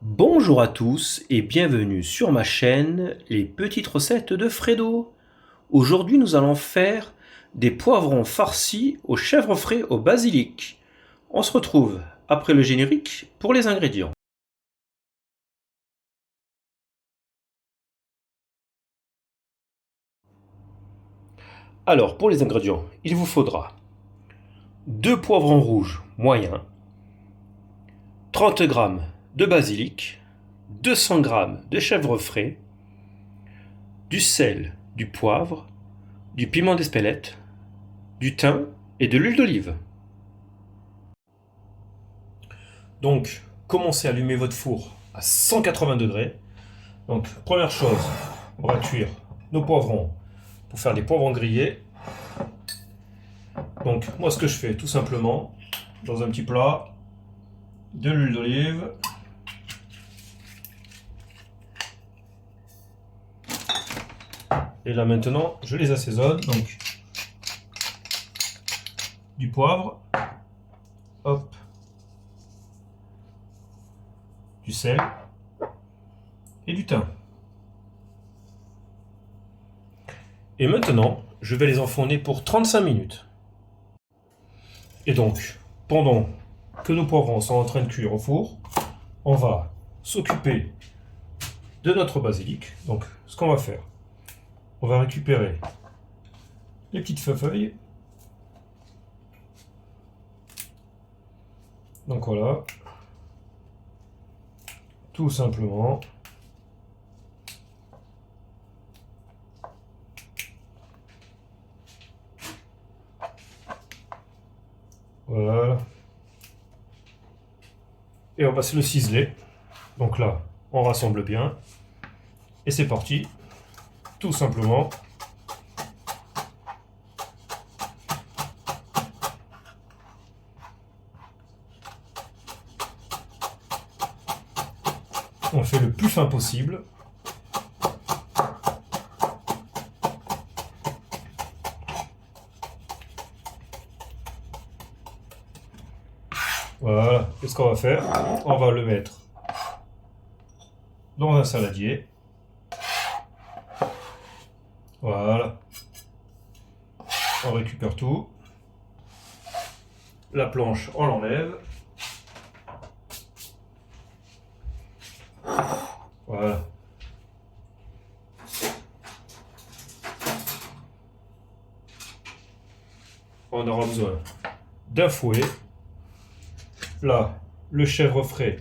Bonjour à tous et bienvenue sur ma chaîne Les Petites Recettes de Fredo. Aujourd'hui nous allons faire des poivrons farcis au chèvre frais au basilic. On se retrouve après le générique pour les ingrédients. Alors pour les ingrédients, il vous faudra 2 poivrons rouges moyens, 30 g de basilic, 200 g de chèvre frais, du sel, du poivre, du piment d'Espelette, du thym et de l'huile d'olive. Donc, commencez à allumer votre four à 180 degrés. Donc, première chose, on va cuire nos poivrons pour faire des poivrons grillés. Donc, moi, ce que je fais, tout simplement, dans un petit plat, de l'huile d'olive. Et là, maintenant, je les assaisonne. Donc, du poivre, hop, du sel et du thym. Et maintenant, je vais les enfourner pour 35 minutes. Et donc, pendant que nos poivrons sont en train de cuire au four, on va s'occuper de notre basilic. Donc, ce qu'on va faire, on va récupérer les petites feuilles. Donc voilà, tout simplement. Voilà. Et on va se le ciseler. Donc là, on rassemble bien. Et c'est parti. Tout simplement. On fait le plus fin possible. Voilà. Qu'est-ce qu'on va faire? On va le mettre dans un saladier. Voilà. On récupère tout. La planche, on l'enlève. Voilà. On aura besoin d'un fouet. Là, le chèvre frais,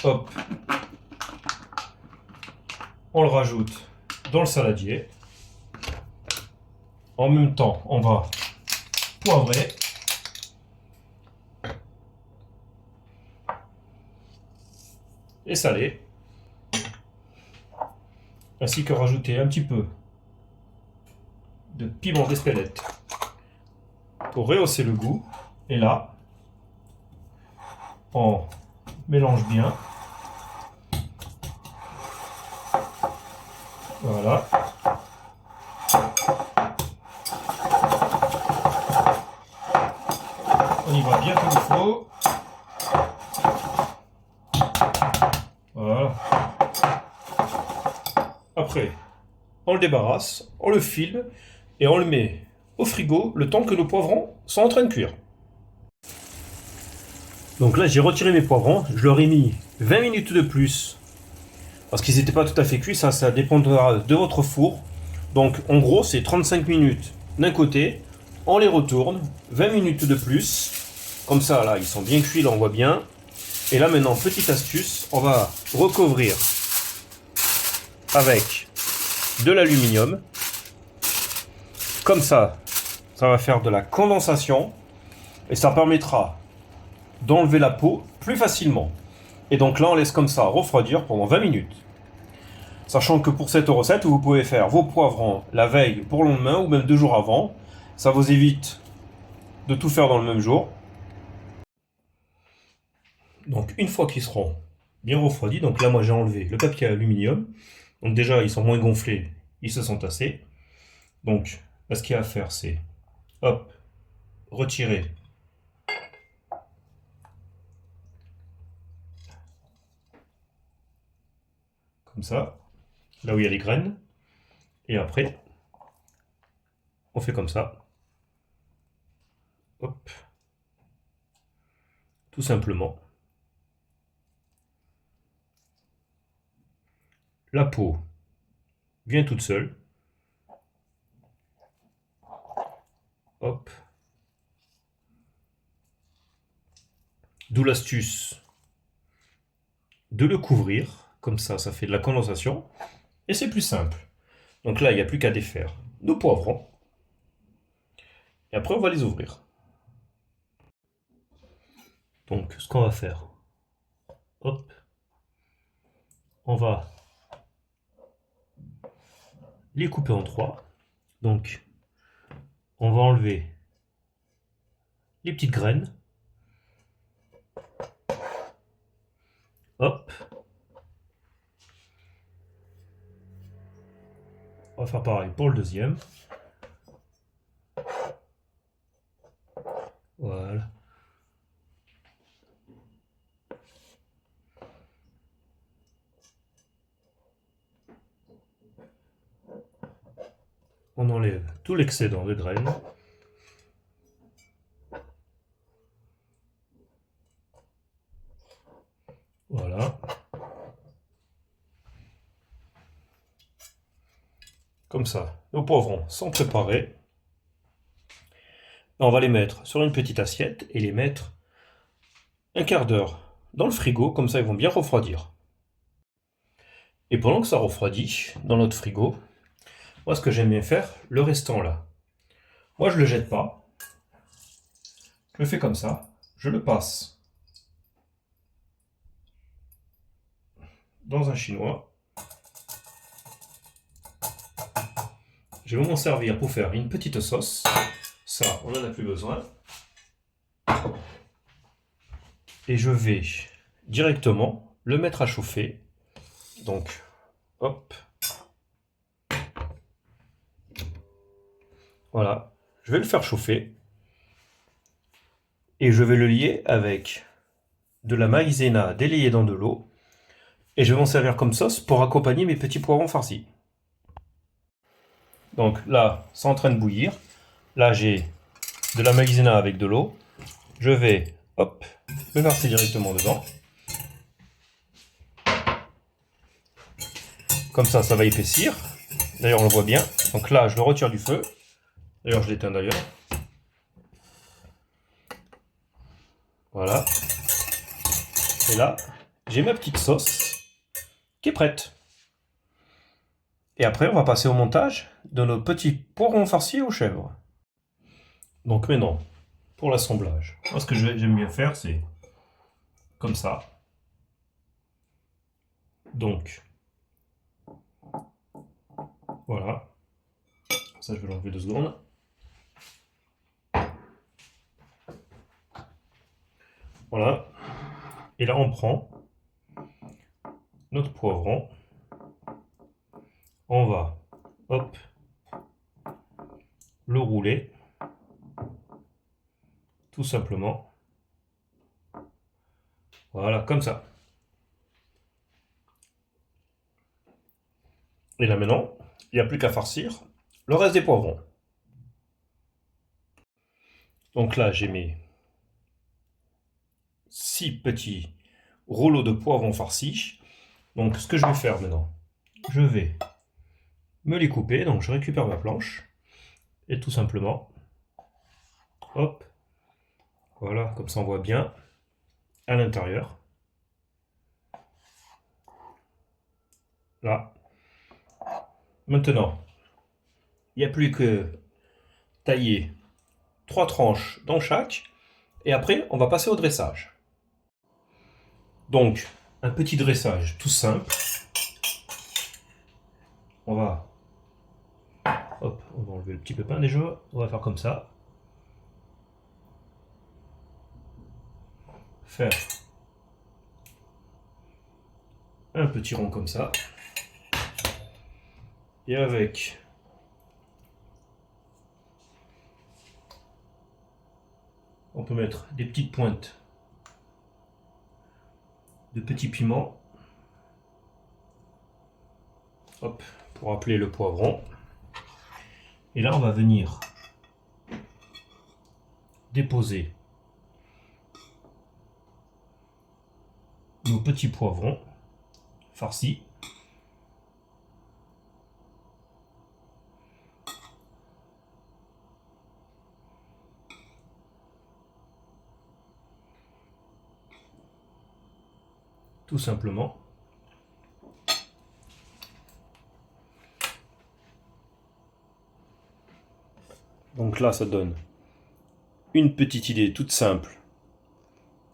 hop, on le rajoute dans le saladier. En même temps, on va poivrer. Et saler. Ainsi que rajouter un petit peu de piment d'Espelette pour rehausser le goût. Et là, on mélange bien. Voilà. On y va bien comme il faut. Voilà. Après, on le débarrasse, on le file et on le met au frigo le temps que nos poivrons sont en train de cuire. Donc là, j'ai retiré mes poivrons, je leur ai mis 20 minutes de plus parce qu'ils n'étaient pas tout à fait cuits, ça dépendra de votre four. Donc en gros, c'est 35 minutes d'un côté, on les retourne, 20 minutes de plus, comme ça là, ils sont bien cuits, là on voit bien. Et là maintenant, petite astuce, on va recouvrir avec de l'aluminium. Comme ça va faire de la condensation et ça permettra d'enlever la peau plus facilement. Et donc là, on laisse comme ça refroidir pendant 20 minutes. Sachant que pour cette recette, vous pouvez faire vos poivrons la veille pour le lendemain ou même 2 jours avant. Ça vous évite de tout faire dans le même jour. Donc une fois qu'ils seront bien refroidis, donc là moi j'ai enlevé le papier aluminium. Donc déjà ils sont moins gonflés, ils se sont tassés. Donc là ce qu'il y a à faire c'est hop, retirer comme ça, là où il y a les graines. Et après, on fait comme ça. Hop. Tout simplement. La peau vient toute seule. Hop. D'où l'astuce de le couvrir. Comme ça fait de la condensation. Et c'est plus simple. Donc là, il n'y a plus qu'à défaire nos poivrons. Et après, on va les ouvrir. Donc, ce qu'on va faire, hop, on va les couper en trois. Donc, on va enlever les petites graines. Hop. On va faire pareil pour le deuxième. Voilà. On enlève tout l'excédent de graines. Voilà. Comme ça, nos poivrons sont préparés. On va les mettre sur une petite assiette et les mettre un quart d'heure dans le frigo, comme ça ils vont bien refroidir. Et pendant que ça refroidit dans notre frigo, moi ce que j'aime bien faire, le restant là, moi je le jette pas, je le fais comme ça, je le passe dans un chinois. Je vais m'en servir pour faire une petite sauce. Ça, on n'en a plus besoin. Et je vais directement le mettre à chauffer. Donc, hop. Voilà. Je vais le faire chauffer. Et je vais le lier avec de la maïzena délayée dans de l'eau. Et je vais m'en servir comme sauce pour accompagner mes petits poivrons farcis. Donc là, c'est en train de bouillir. Là, j'ai de la maïzena avec de l'eau. Je vais, hop, le verser directement dedans. Comme ça va épaissir. D'ailleurs, on le voit bien. Donc là, je le retire du feu. D'ailleurs, je l'éteins d'ailleurs. Voilà. Et là, j'ai ma petite sauce qui est prête. Et après, on va passer au montage de nos petits poivrons farcis aux chèvres. Donc maintenant, pour l'assemblage. Moi, ce que j'aime bien faire, c'est comme ça. Donc, voilà. Ça, je vais l'enlever 2 secondes. Voilà. Et là, on prend notre poivron. On va, hop, le rouler. Tout simplement. Voilà, comme ça. Et là maintenant, il n'y a plus qu'à farcir le reste des poivrons. Donc là, j'ai mes 6 petits rouleaux de poivrons farcis. Donc ce que je vais faire maintenant, je vais me les couper. Donc je récupère ma planche. Et tout simplement, hop, voilà, comme ça on voit bien à l'intérieur. Là. Maintenant, il n'y a plus que tailler 3 tranches dans chaque. Et après, on va passer au dressage. Donc, un petit dressage tout simple. On va, hop, on va enlever le petit pépin déjà. On va faire comme ça. Faire un petit rond comme ça. Et avec on peut mettre des petites pointes de petits piments. Hop, pour appeler le poivron. Et là, on va venir déposer nos petits poivrons farcis. Tout simplement. Donc là, ça donne une petite idée toute simple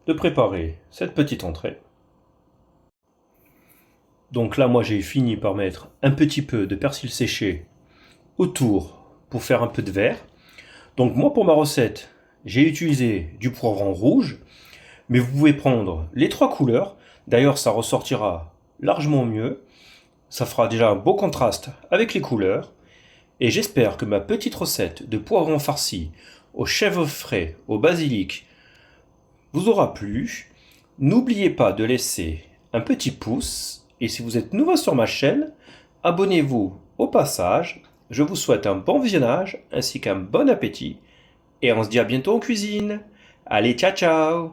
de préparer cette petite entrée. Donc là, moi, j'ai fini par mettre un petit peu de persil séché autour pour faire un peu de vert. Donc moi, pour ma recette, j'ai utilisé du poivron rouge, mais vous pouvez prendre les 3 couleurs. D'ailleurs, ça ressortira largement mieux. Ça fera déjà un beau contraste avec les couleurs. Et j'espère que ma petite recette de poivron farci au chèvre frais, au basilic, vous aura plu. N'oubliez pas de laisser un petit pouce. Et si vous êtes nouveau sur ma chaîne, abonnez-vous au passage. Je vous souhaite un bon visionnage ainsi qu'un bon appétit. Et on se dit à bientôt en cuisine. Allez, ciao ciao!